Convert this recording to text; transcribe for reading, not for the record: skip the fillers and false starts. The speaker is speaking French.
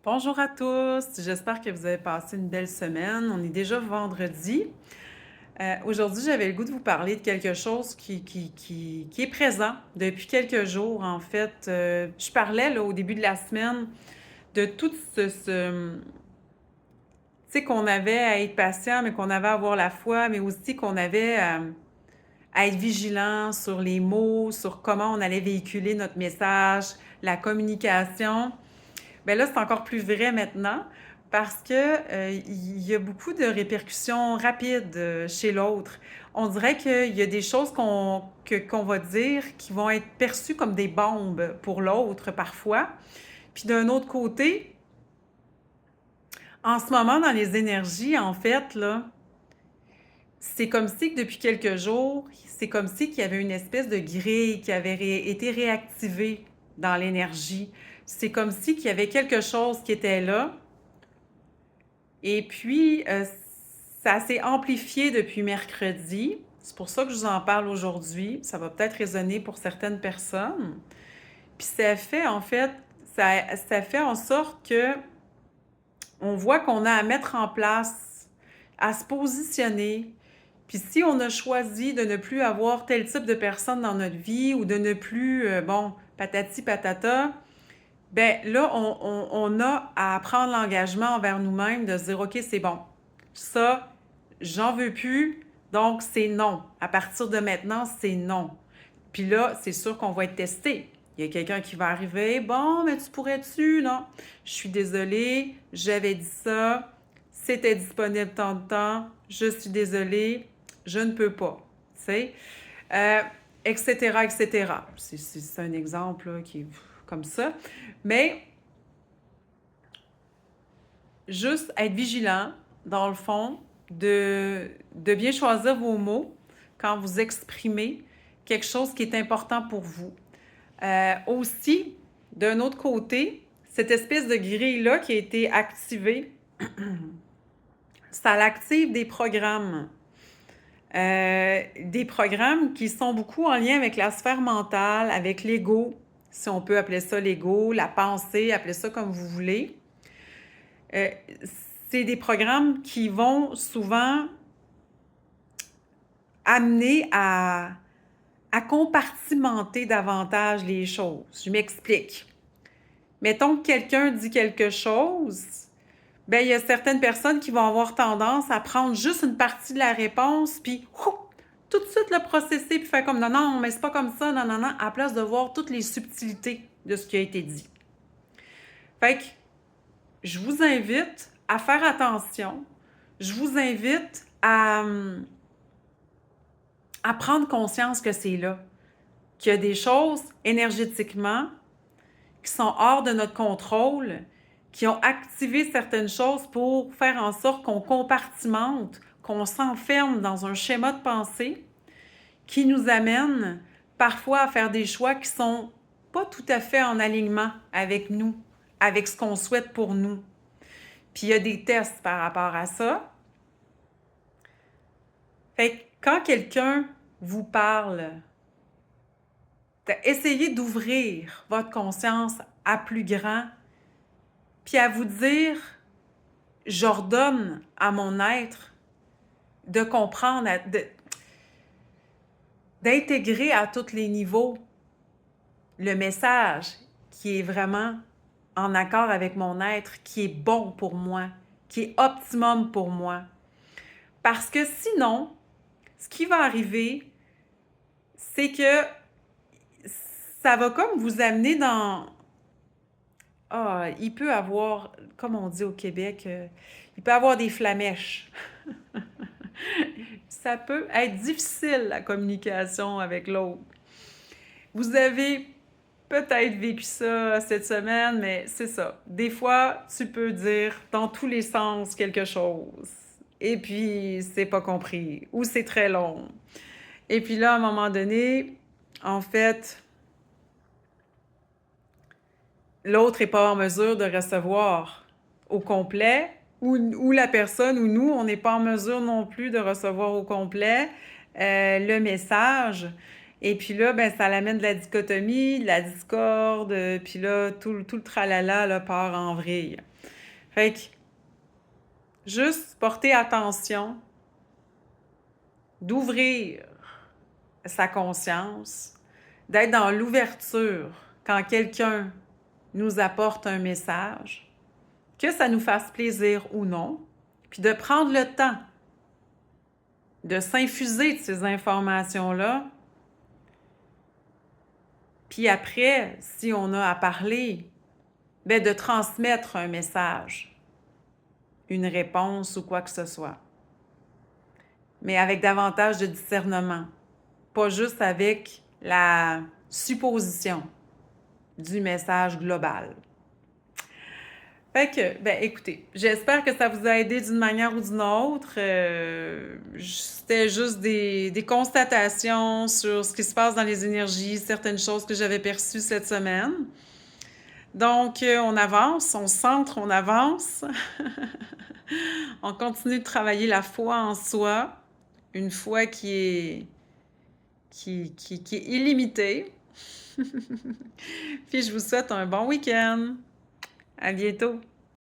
Bonjour à tous, j'espère que vous avez passé une belle semaine. On est déjà vendredi. Aujourd'hui, j'avais le goût de vous parler de quelque chose qui est présent depuis quelques jours. En fait, je parlais là, au début de la semaine de tout tu sais, qu'on avait à être patient, mais qu'on avait à avoir la foi, mais aussi qu'on avait à être vigilant sur les mots, sur comment on allait véhiculer notre message, la communication. Bien là, c'est encore plus vrai maintenant parce que il y a beaucoup de répercussions rapides chez l'autre. On dirait qu'il y a des choses qu'on va dire qui vont être perçues comme des bombes pour l'autre parfois. Puis d'un autre côté, en ce moment, dans les énergies, en fait, là, c'est comme si que depuis quelques jours, c'est comme si qu'il y avait une espèce de grille qui avait été réactivée dans l'énergie. C'est comme si qu'il y avait quelque chose qui était là. Et puis, ça s'est amplifié depuis mercredi. C'est pour ça que je vous en parle aujourd'hui. Ça va peut-être résonner pour certaines personnes. Puis ça fait, en fait, ça fait en sorte que on voit qu'on a à mettre en place, à se positionner. Puis si on a choisi de ne plus avoir tel type de personne dans notre vie ou de ne plus, bon, patati patata, ben là, on a à prendre l'engagement envers nous-mêmes de se dire, OK, c'est bon. Ça, j'en veux plus, donc c'est non. À partir de maintenant, c'est non. Puis là, c'est sûr qu'on va être testé. Il y a quelqu'un qui va arriver, bon, mais tu pourrais-tu? Non. Je suis désolée, j'avais dit ça, c'était disponible tant de temps, je suis désolée, je ne peux pas. Tu sais? Euh, etc., etc. C'est un exemple là, qui est comme ça. Mais juste être vigilant, dans le fond, de bien choisir vos mots quand vous exprimez quelque chose qui est important pour vous. Aussi, d'un autre côté, cette espèce de grille-là qui a été activée, ça l'active des programmes qui sont beaucoup en lien avec la sphère mentale, avec l'ego, si on peut appeler ça l'ego, la pensée, appelez ça comme vous voulez. Euh, c'est des programmes qui vont souvent amener à compartimenter davantage les choses. Je m'explique. Mettons que quelqu'un dit quelque chose, ben il y a certaines personnes qui vont avoir tendance à prendre juste une partie de la réponse, puis tout de suite le processer, puis faire comme non, non, mais c'est pas comme ça, non, non, non, à la place de voir toutes les subtilités de ce qui a été dit. Fait que je vous invite à faire attention. Je vous invite à prendre conscience que c'est là, qu'il y a des choses énergétiquement qui sont hors de notre contrôle, qui ont activé certaines choses pour faire en sorte qu'on compartimente, qu'on s'enferme dans un schéma de pensée qui nous amène parfois à faire des choix qui sont pas tout à fait en alignement avec nous, avec ce qu'on souhaite pour nous. Puis il y a des tests par rapport à ça. Fait que quand quelqu'un vous parle, essayez d'ouvrir votre conscience à plus grand, puis à vous dire, j'ordonne à mon être de comprendre, d'intégrer à tous les niveaux le message qui est vraiment en accord avec mon être, qui est bon pour moi, qui est optimum pour moi. Parce que sinon, ce qui va arriver, c'est que ça va comme vous amener dans... Ah, il peut avoir, comme on dit au Québec, il peut avoir des flamèches. Ça peut être difficile, la communication avec l'autre. Vous avez peut-être vécu ça cette semaine, mais c'est ça. Des fois, tu peux dire dans tous les sens quelque chose. Et puis, c'est pas compris. Ou c'est très long. Et puis là, à un moment donné, en fait, l'autre n'est pas en mesure de recevoir au complet, ou la personne, ou nous, on n'est pas en mesure non plus de recevoir au complet le message. Et puis là, ben, ça l'amène de la dichotomie, de la discorde, puis là, tout le tralala là, part en vrille. Fait que, juste porter attention, d'ouvrir sa conscience, d'être dans l'ouverture quand quelqu'un nous apporte un message, que ça nous fasse plaisir ou non, puis de prendre le temps de s'infuser de ces informations-là. Puis après, si on a à parler, ben de transmettre un message, une réponse ou quoi que ce soit. Mais avec davantage de discernement, pas juste avec la supposition du message global. Fait que, ben écoutez, j'espère que ça vous a aidé d'une manière ou d'une autre. C'était juste des constatations sur ce qui se passe dans les énergies, certaines choses que j'avais perçues cette semaine. Donc, on avance, on se centre, on avance. On continue de travailler la foi en soi, une foi qui est illimitée. Puis je vous souhaite un bon week-end. À bientôt.